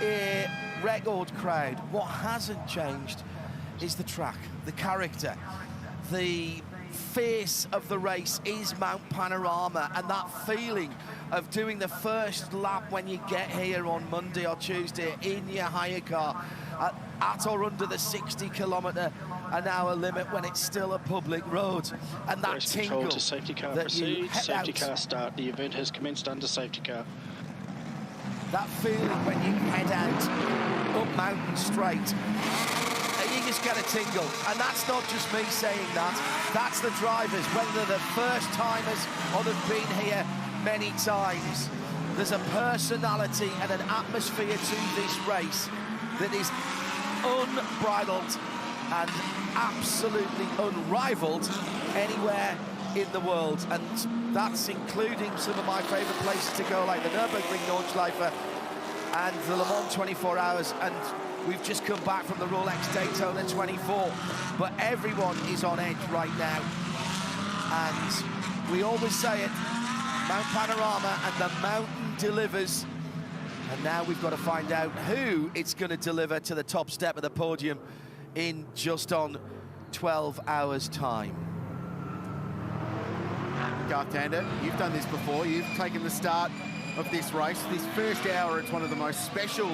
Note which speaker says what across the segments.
Speaker 1: a record crowd. What hasn't changed is the track, the character. The face of the race is Mount Panorama, and that feeling of doing the first lap when you get here on Monday or Tuesday in your hire car at or under the 60km/h limit when it's still a public road, and that
Speaker 2: race
Speaker 1: tingle
Speaker 2: control to safety car
Speaker 1: that you
Speaker 2: proceed, safety car start. The event has commenced under safety car.
Speaker 1: That feeling when you head out up Mountain Straight, you just get a tingle, and that's not just me saying that. That's the drivers, whether they're the first timers or they've been here many times. There's a personality and an atmosphere to this race that is unbridled and absolutely unrivaled anywhere in the world, and that's including some of my favourite places to go, like the Nürburgring Nordschleife and the Le Mans 24 Hours, and we've just come back from the Rolex Daytona 24, but everyone is on edge right now, and we always say it, Mount Panorama, and the mountain delivers. And now we've got to find out who it's going to deliver to the top step of the podium in just on 12 hours' time.
Speaker 3: Garth Tander, you've done this before. You've taken the start of this race. This first hour, it's one of the most special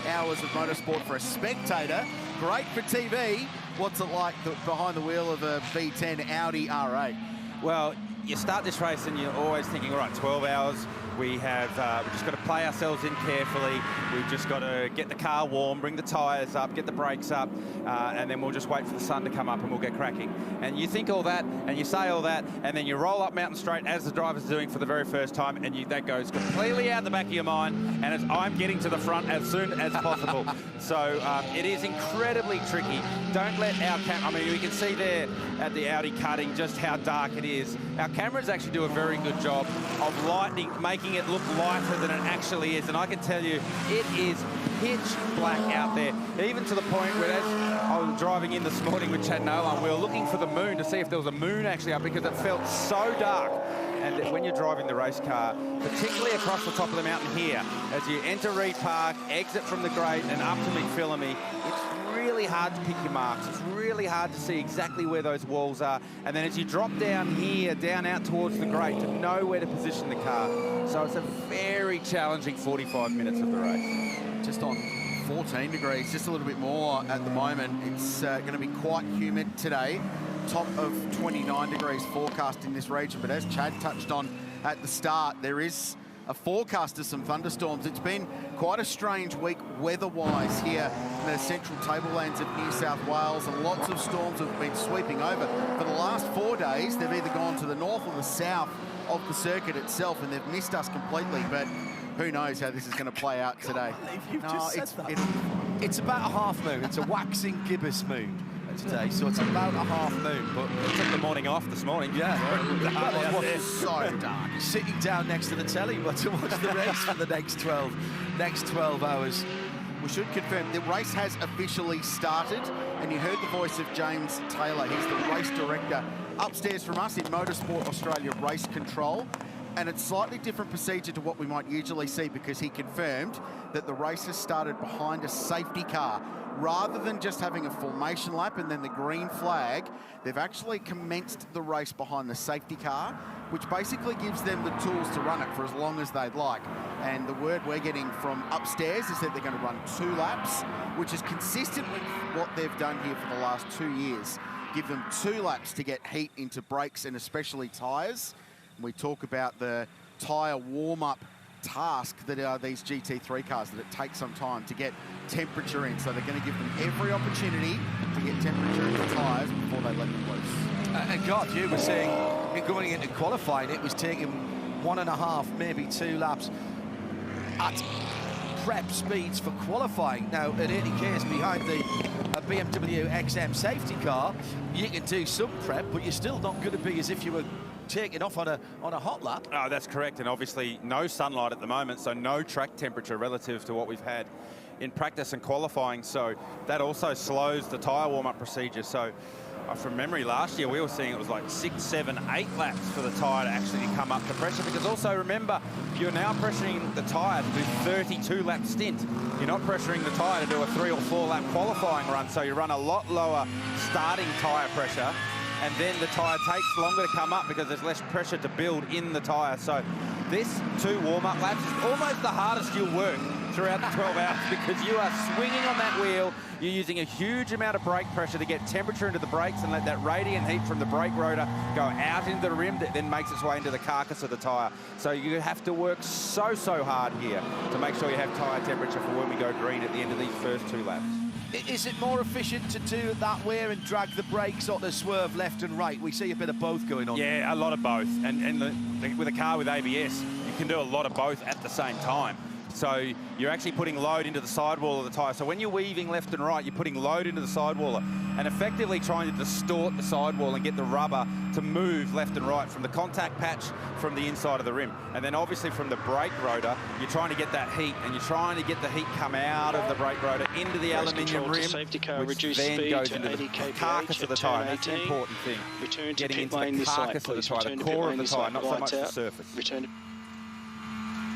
Speaker 3: hours of motorsport for a spectator. Great for TV. What's it like behind the wheel of a V10 Audi R8?
Speaker 4: Well, you start this race and you're always thinking, all right, 12 hours. We've just got to play ourselves in carefully. We've just got to get the car warm, bring the tyres up, get the brakes up, and then we'll just wait for the sun to come up and we'll get cracking. And you think all that, and you say all that, and then you roll up Mountain Straight as the driver's doing for the very first time, and that goes completely out the back of your mind, and I'm getting to the front as soon as possible. So it is incredibly tricky. Don't let our I mean, you can see there at the Audi cutting just how dark it is. Our cameras actually do a very good job of making it look lighter than it actually is, and I can tell you it is pitch black out there, even to the point where, as I was driving in this morning with Chad Nolan, we were looking for the moon to see if there was a moon actually up, because it felt so dark. And when you're driving the race car, particularly across the top of the mountain here, as you enter Reed Park, exit from the Great and up to McPhillamy, it's really hard to pick your marks. It's really hard to see exactly where those walls are. And then as you drop down here, down out towards the Great, to know where to position the car. So it's a very challenging 45 minutes of the race.
Speaker 3: Just on 14 degrees, just a little bit more at the moment. It's going to be quite humid today. Top of 29 degrees forecast in this region, but as Chad touched on at the start, there is a forecast of some thunderstorms. It's been quite a strange week weather-wise here in the central tablelands of New South Wales, and lots of storms have been sweeping over. For the last 4 days, they've either gone to the north or the south of the circuit itself, and they've missed us completely, but who knows how this is going to play out today.
Speaker 1: It's about a half moon. It's a waxing gibbous moon today, so it's about a half moon, but
Speaker 4: we took the morning off this morning.
Speaker 1: Yeah, it was so dark. Sitting down next to the telly, but to watch the race for the next 12 hours.
Speaker 3: We should confirm the race has officially started, and you heard the voice of James Taylor. He's the race director upstairs from us in Motorsport Australia Race Control. And it's slightly different procedure to what we might usually see, because he confirmed that the race has started behind a safety car. Rather than just having a formation lap and then the green flag, they've actually commenced the race behind the safety car, which basically gives them the tools to run it for as long as they'd like. And the word we're getting from upstairs is that they're going to run 2 laps, which is consistent with what they've done here for the last 2 years. Give them 2 laps to get heat into brakes and especially tyres. We talk about the tyre warm-up task that are these GT3 cars, that it takes some time to get temperature in. So they're going to give them every opportunity to get temperature in the tyres before they let them loose.
Speaker 1: And God, you were saying going into qualifying, it was taking 1.5, maybe 2 laps at prep speeds for qualifying. Now, at 80 k's behind the BMW XM safety car, you can do some prep, but you're still not going to be as if you were taking off on a hot lap.
Speaker 4: Oh, that's correct, and obviously no sunlight at the moment, so no track temperature relative to what we've had in practice and qualifying, so that also slows the tyre warm-up procedure. So from memory last year, we were seeing it was like 6, 7, 8 laps for the tyre to actually come up to pressure, because also remember, you're now pressuring the tyre to do 32 lap stint. You're not pressuring the tyre to do a 3 or 4 lap qualifying run, so you run a lot lower starting tyre pressure, and then the tyre takes longer to come up because there's less pressure to build in the tyre. So this 2 warm-up laps is almost the hardest you'll work throughout the 12 hours, because you are swinging on that wheel, you're using a huge amount of brake pressure to get temperature into the brakes and let that radiant heat from the brake rotor go out into the rim that then makes its way into the carcass of the tyre. So you have to work so hard here to make sure you have tyre temperature for when we go green at the end of these first 2 laps.
Speaker 1: Is it more efficient to do it that way and drag the brakes or to swerve left and right? We see a bit of both going on.
Speaker 4: Yeah, a lot of both. And with a car with ABS, you can do a lot of both at the same time. So you're actually putting load into the sidewall of the tyre. So when you're weaving left and right, you're putting load into the sidewall and effectively trying to distort the sidewall and get the rubber to move left and right from the contact patch from the inside of the rim. And then obviously from the brake rotor, you're trying to get that heat, and you're trying to get the heat come out of the brake rotor into the aluminium rim,
Speaker 2: safety car,
Speaker 4: which
Speaker 2: reduce
Speaker 4: then
Speaker 2: speed
Speaker 4: goes
Speaker 2: to
Speaker 4: into
Speaker 2: 80
Speaker 4: the
Speaker 2: kph
Speaker 4: carcass of the tyre. That's the important thing.
Speaker 2: Return to
Speaker 4: getting
Speaker 2: pit
Speaker 4: into
Speaker 2: lane
Speaker 4: the
Speaker 2: this light,
Speaker 4: carcass of the
Speaker 2: please.
Speaker 4: tyre, the core of the tyre, not so much the surface.
Speaker 2: Return to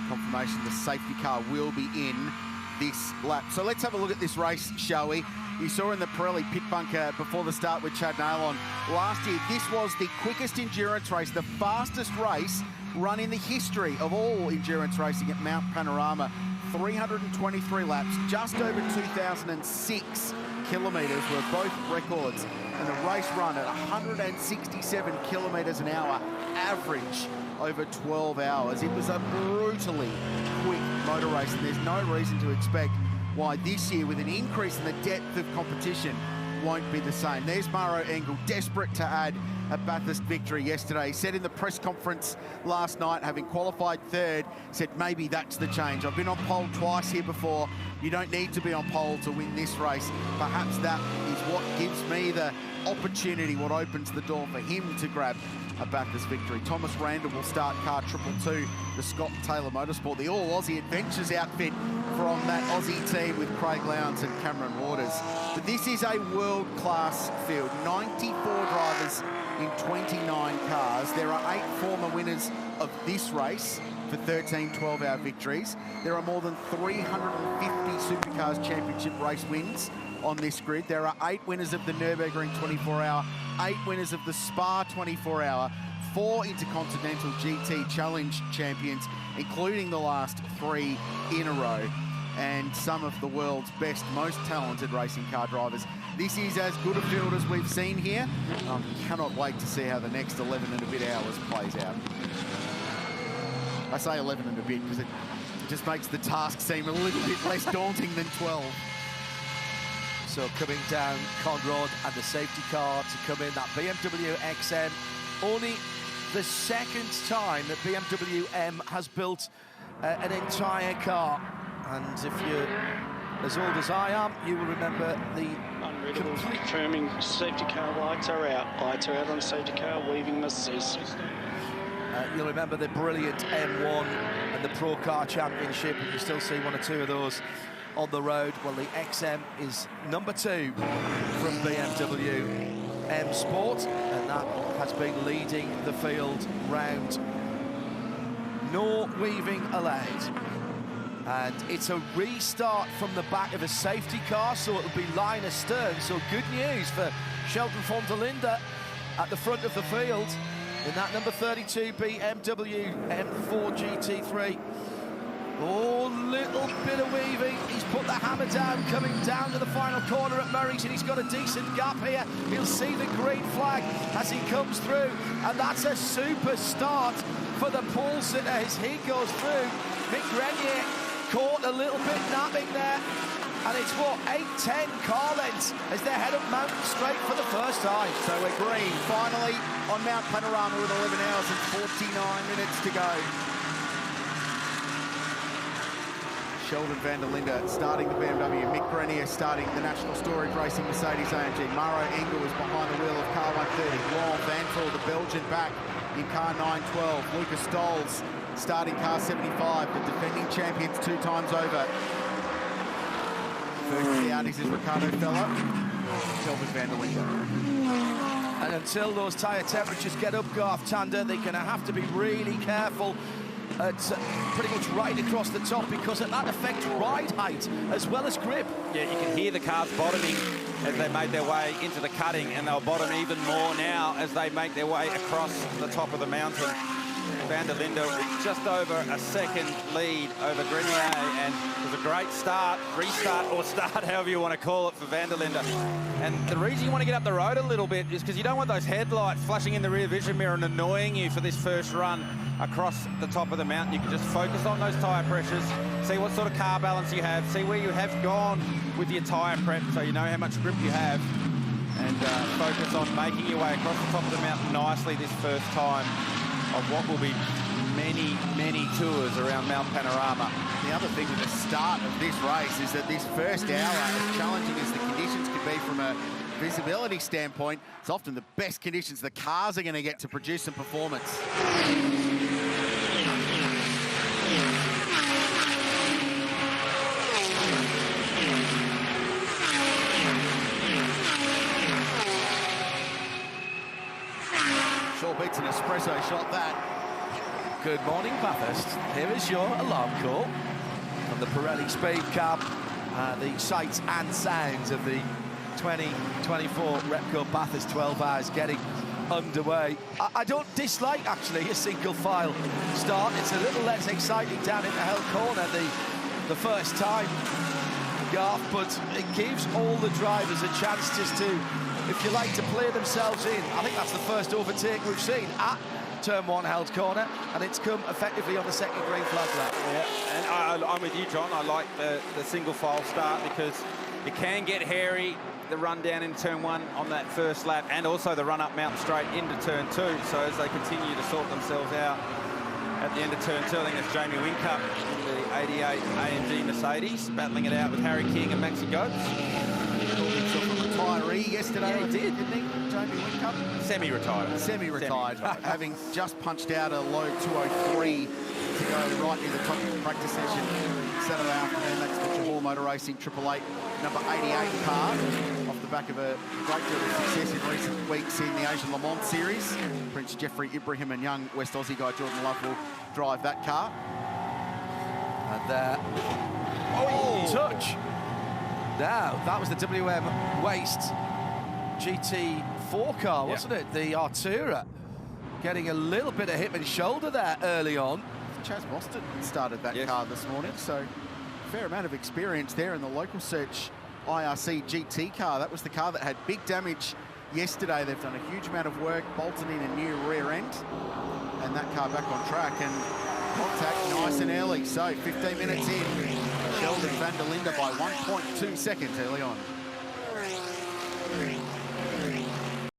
Speaker 3: Confirmation the safety car will be in this lap. So let's have a look at this race, shall we? You saw in the Pirelli pit bunker before the start with Chad Nail on last year, this was the quickest endurance race, the fastest race run in the history of all endurance racing at Mount Panorama. 323 laps, just over 2,006 kilometres were both records, and the race run at 167 kilometres an hour average over 12 hours. It was a brutally quick motor race, and there's no reason to expect why this year, with an increase in the depth of competition, won't be the same. There's Maro Engel, desperate to add a Bathurst victory yesterday. He said in the press conference last night, having qualified 3rd, said maybe that's the change. I've been on pole twice here before. You don't need to be on pole to win this race. Perhaps that is what gives me the opportunity, what opens the door for him to grab a Bathurst victory. Thomas Randall will start car 222, the Scott Taylor Motorsport, the All-Aussie Adventures outfit from that Aussie team with Craig Lowndes and Cameron Waters. But this is a world-class field. 94 drivers in 29 cars. There are 8 former winners of this race for 13 12-hour victories. There are more than 350 Supercars Championship race wins on this grid. There are 8 winners of the Nürburgring 24-hour, 8 winners of the Spa 24-hour, 4 Intercontinental GT Challenge champions, including the last 3 in a row, and some of the world's best, most talented racing car drivers. This is as good a field as we've seen here. I cannot wait to see how the next 11 and a bit hours plays out. I say 11 and a bit because it just makes the task seem a little bit less daunting than 12.
Speaker 1: So coming down Conrod and the safety car to come in, that BMW XM. Only the 2nd time that BMW M has built an entire car. And if you're as old as I am, you will remember the complete...
Speaker 2: Confirming safety car lights are out. Lights are out on safety car, weaving must cease.
Speaker 1: You'll remember the brilliant M1 and the Pro Car Championship, and you still see 1 or 2 of those on the road. Well, the XM is number 2 from BMW M Sport, and that has been leading the field round. No weaving allowed. And it's a restart from the back of a safety car, so it'll be line astern. So good news for Sheldon von der Linde at the front of the field in that number 32 BMW M4 GT3. Oh, little bit of weaving. He's put the hammer down, coming down to the final corner at Murray's, and he's got a decent gap here. He'll see the green flag as he comes through, and that's a super start for the pole sitter as he goes through. Mick Grenier caught a little bit napping there, and it's what, 8-10 car lengths as they head up Mountain Straight for the first time.
Speaker 3: So we're green, finally on Mount Panorama with 11 hours and 49 minutes to go. Sheldon van der Linde starting the BMW, Mick Grenier starting the National Storage Racing Mercedes-AMG. Maro Engel is behind the wheel of car 130. Laurent Vantel, the Belgian, back in car 912. Lucas Stolz starting car 75, the defending champions 2 times over. First of the Audis is Ricardo Feller. Elvis van der Linde.
Speaker 1: And until those tyre temperatures get up, Garth Tander, they're going to have to be really careful at pretty much right across the top, because that affects ride height as well as grip.
Speaker 4: Yeah, you can hear the cars bottoming as they made their way into the cutting, and they'll bottom even more now as they make their way across the top of the mountain. Van der Linde with just over a second lead over Grenier, and it was a great start, restart, or start, however you want to call it, for Van der Linde. And the reason you want to get up the road a little bit is because you don't want those headlights flashing in the rear vision mirror and annoying you for this first run across the top of the mountain. You can just focus on those tyre pressures, see what sort of car balance you have, see where you have gone with your tyre prep so you know how much grip you have, and focus on making your way across the top of the mountain nicely this first time of what will be many, many tours around Mount Panorama.
Speaker 3: The other thing with the start of this race is that this first hour, as challenging as the conditions can be from a visibility standpoint, it's often the best conditions the cars are going to get to produce some performance. Sure beats an espresso shot, that.
Speaker 1: Good morning, Bathurst. Here is your alarm call from the Pirelli Speed Cup. The sights and sounds of the 2024 Repco Bathurst 12 hours getting underway. I don't dislike, actually, a single file start. It's a little less exciting down into Hell Corner the first time, Garth, but it gives all the drivers a chance just to, if you like, to play themselves in. I think that's the first overtake we've seen at Turn 1 Held Corner, and it's come effectively on the second green flag lap.
Speaker 4: Yeah, and I'm with you, John. I like the single file start because it can get hairy, the run down in Turn 1 on that first lap, and also the run up Mountain Straight into Turn 2. So as they continue to sort themselves out at the end of Turn 2, I think it's Jamie Whincup in the 88 AMG Mercedes, battling it out with Harry King and Maxi Goetz.
Speaker 3: Called himself a retiree yesterday.
Speaker 1: Yeah, he did,
Speaker 3: didn't he? Jamie Whincup?
Speaker 4: Semi-retired.
Speaker 3: Semi-retired, having just punched out a low 203 to go right near the top of the practice session Saturday afternoon. That's the Johor Motor Racing 888 number 88 car, off the back of a great deal of success in recent weeks in the Asian Le Mans Series. Prince Jeffrey Ibrahim and young West Aussie guy Jordan Love will drive that car.
Speaker 1: And touch. Now, that was the WM Waste GT4 car, wasn't it? The Artura getting a little bit of hip and shoulder there early on.
Speaker 3: Chaz Boston started that car this morning, so a fair amount of experience there in the local search IRC GT car. That was the car that had big damage yesterday. They've done a huge amount of work, bolted in a new rear end, and that car back on track, and contact nice and early. So 15 minutes in, Sheldon van der Linde by 1.2 seconds early on.